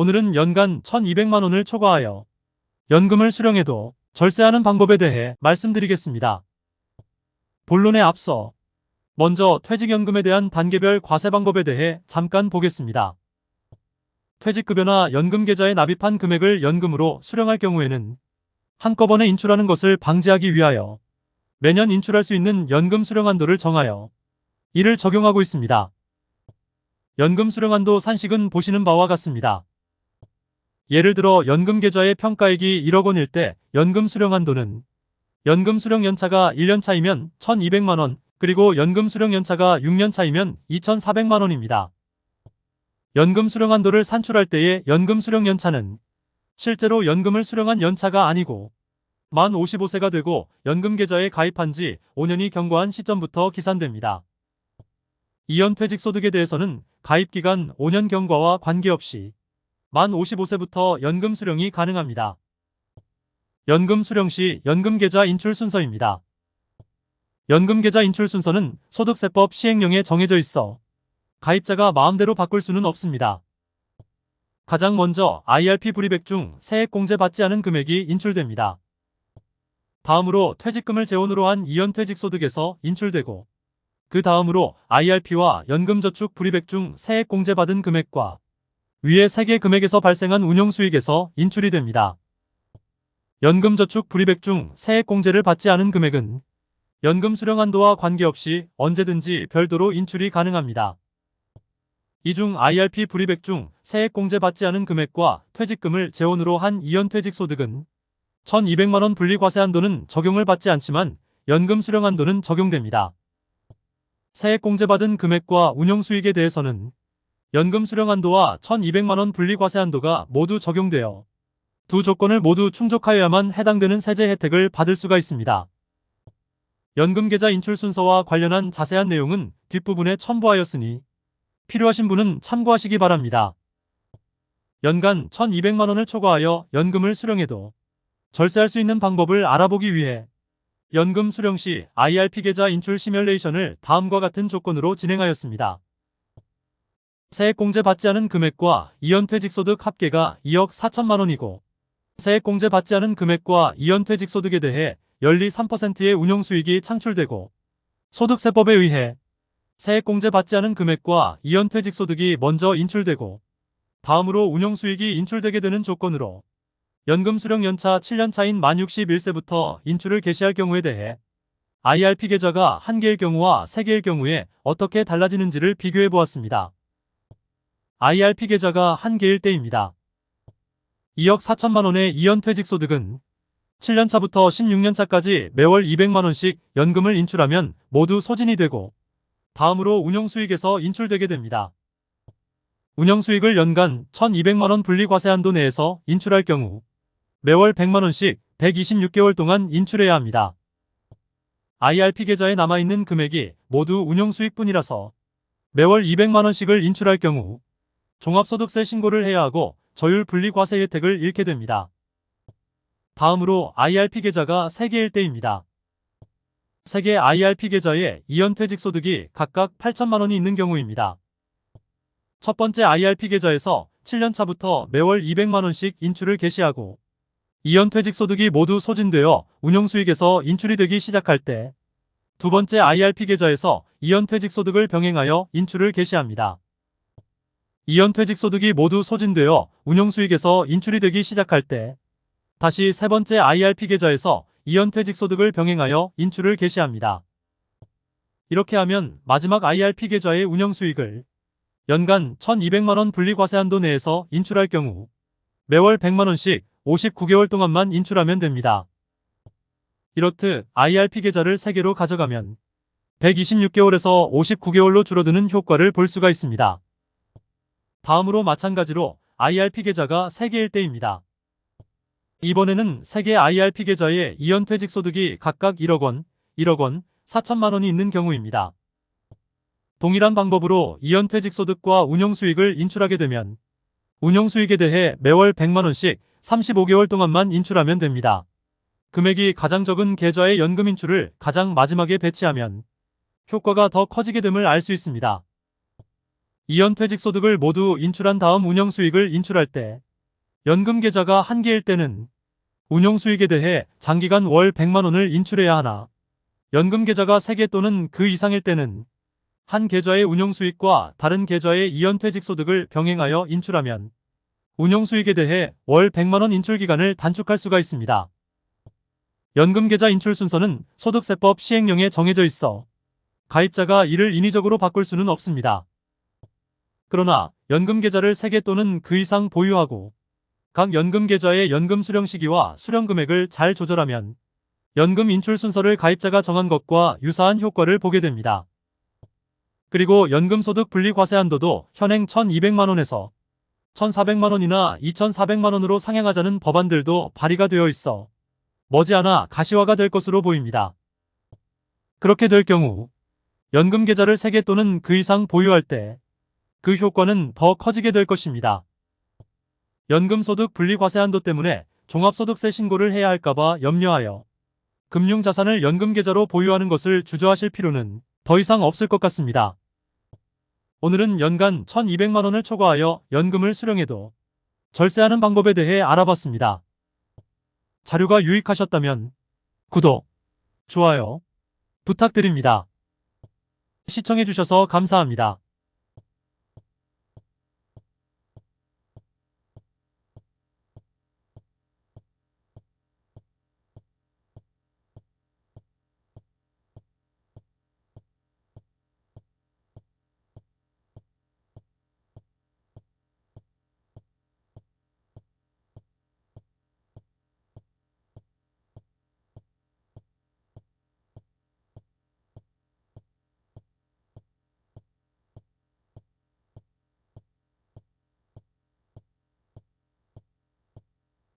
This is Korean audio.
오늘은 연간 1200만 원을 초과하여 연금을 수령해도 절세하는 방법에 대해 말씀드리겠습니다. 본론에 앞서 먼저 퇴직연금에 대한 단계별 과세 방법에 대해 잠깐 보겠습니다. 퇴직급여나 연금계좌에 납입한 금액을 연금으로 수령할 경우에는 한꺼번에 인출하는 것을 방지하기 위하여 매년 인출할 수 있는 연금 수령한도를 정하여 이를 적용하고 있습니다. 연금 수령한도 산식은 보시는 바와 같습니다. 예를 들어 연금계좌의 평가액이 1억 원일 때 연금 수령한도는 연금 수령 연차가 1년 차이면 1200만 원, 그리고 연금 수령 연차가 6년 차이면 2400만 원입니다. 연금 수령한도를 산출할 때의 연금 수령 연차는 실제로 연금을 수령한 연차가 아니고 만 55세가 되고 연금계좌에 가입한 지 5년이 경과한 시점부터 기산됩니다. 이연퇴직소득에 대해서는 가입기간 5년 경과와 관계없이 만 55세부터 연금 수령이 가능합니다. 연금 수령 시 연금계좌 인출 순서입니다. 연금계좌 인출 순서는 소득세법 시행령에 정해져 있어 가입자가 마음대로 바꿀 수는 없습니다. 가장 먼저 IRP 불이백 중 세액공제 받지 않은 금액이 인출됩니다. 다음으로 퇴직금을 재원으로 한 이연퇴직소득에서 인출되고, 그 다음으로 IRP와 연금저축 불이백 중 세액공제 받은 금액과 위의 3개 금액에서 발생한 운용수익에서 인출이 됩니다. 연금저축 불이백 중 세액공제를 받지 않은 금액은 연금 수령한도와 관계없이 언제든지 별도로 인출이 가능합니다. 이 중 IRP 불이백 중 세액공제 받지 않은 금액과 퇴직금을 재원으로 한 이연퇴직소득은 1200만 원 분리과세한도는 적용을 받지 않지만 연금 수령한도는 적용됩니다. 세액공제 받은 금액과 운용수익에 대해서는 연금 수령한도와 1200만 원 분리과세한도가 모두 적용되어 두 조건을 모두 충족하여야만 해당되는 세제 혜택을 받을 수가 있습니다. 연금계좌 인출 순서와 관련한 자세한 내용은 뒷부분에 첨부하였으니 필요하신 분은 참고하시기 바랍니다. 연간 1200만 원을 초과하여 연금을 수령해도 절세할 수 있는 방법을 알아보기 위해 연금 수령 시 IRP 계좌 인출 시뮬레이션을 다음과 같은 조건으로 진행하였습니다. 세액공제 받지 않은 금액과 이연퇴직소득 합계가 2억 4천만 원이고, 세액공제 받지 않은 금액과 이연퇴직소득에 대해 연리 3%의 운용수익이 창출되고, 소득세법에 의해 세액공제 받지 않은 금액과 이연퇴직소득이 먼저 인출되고 다음으로 운용수익이 인출되게 되는 조건으로 연금 수령 연차 7년 차인 만 61세부터 인출을 개시할 경우에 대해 IRP 계좌가 1개일 경우와 3개일 경우에 어떻게 달라지는지를 비교해 보았습니다. IRP 계좌가 1개일 때입니다. 2억 4천만 원의 이연퇴직소득은 7년 차부터 16년 차까지 매월 200만 원씩 연금을 인출하면 모두 소진이 되고, 다음으로 운용수익에서 인출되게 됩니다. 운용수익을 연간 1200만 원 분리과세한도 내에서 인출할 경우 매월 100만 원씩 126개월 동안 인출해야 합니다. IRP 계좌에 남아있는 금액이 모두 운용수익뿐이라서 매월 200만 원씩을 인출할 경우 종합소득세 신고를 해야 하고 저율 분리과세 혜택을 잃게 됩니다. 다음으로 IRP 계좌가 3개일 때입니다. 3개 IRP 계좌에 이연퇴직소득이 각각 8천만 원이 있는 경우입니다. 첫 번째 IRP 계좌에서 7년 차부터 매월 200만 원씩 인출을 개시하고 이연퇴직소득이 모두 소진되어 운용수익에서 인출이 되기 시작할 때 두 번째 IRP 계좌에서 이연퇴직소득을 병행하여 인출을 개시합니다. 이연퇴직소득이 모두 소진되어 운용수익에서 인출이 되기 시작할 때 다시 세 번째 IRP 계좌에서 이연퇴직소득을 병행하여 인출을 개시합니다. 이렇게 하면 마지막 IRP 계좌의 운영수익을 연간 1200만 원 분리과세한도 내에서 인출할 경우 매월 100만 원씩 59개월 동안만 인출하면 됩니다. 이렇듯 IRP 계좌를 3개로 가져가면 126개월에서 59개월로 줄어드는 효과를 볼 수가 있습니다. 다음으로 마찬가지로 IRP 계좌가 3개일 때입니다. 이번에는 3개 IRP 계좌에 이연퇴직소득이 각각 1억 원, 1억 원, 4천만 원이 있는 경우입니다. 동일한 방법으로 이연퇴직소득과 운용수익을 인출하게 되면 운용수익에 대해 매월 100만 원씩 35개월 동안만 인출하면 됩니다. 금액이 가장 적은 계좌의 연금 인출을 가장 마지막에 배치하면 효과가 더 커지게 됨을 알 수 있습니다. 이연퇴직소득을 모두 인출한 다음 운영수익을 인출할 때 연금계좌가 한 개일 때는 운용수익에 대해 장기간 월 100만 원을 인출해야 하나 연금계좌가 3개 또는 그 이상일 때는 한 계좌의 운용수익과 다른 계좌의 이연퇴직소득을 병행하여 인출하면 운용수익에 대해 월 100만 원 인출기간을 단축할 수가 있습니다. 연금계좌 인출 순서는 소득세법 시행령에 정해져 있어 가입자가 이를 인위적으로 바꿀 수는 없습니다. 그러나 연금계좌를 3개 또는 그 이상 보유하고 각 연금계좌의 연금 수령 시기와 수령 금액을 잘 조절하면 연금 인출 순서를 가입자가 정한 것과 유사한 효과를 보게 됩니다. 그리고 연금소득 분리과세 한도도 현행 1,200만 원에서 1,400만 원이나 2,400만 원으로 상향하자는 법안들도 발의가 되어 있어 머지않아 가시화가 될 것으로 보입니다. 그렇게 될 경우 연금계좌를 3개 또는 그 이상 보유할 때 그 효과는 더 커지게 될 것입니다. 연금소득 분리과세 한도 때문에 종합소득세 신고를 해야 할까봐 염려하여 금융자산을 연금계좌로 보유하는 것을 주저하실 필요는 더 이상 없을 것 같습니다. 오늘은 연간 1,200만 원을 초과하여 연금을 수령해도 절세하는 방법에 대해 알아봤습니다. 자료가 유익하셨다면 구독, 좋아요 부탁드립니다. 시청해주셔서 감사합니다.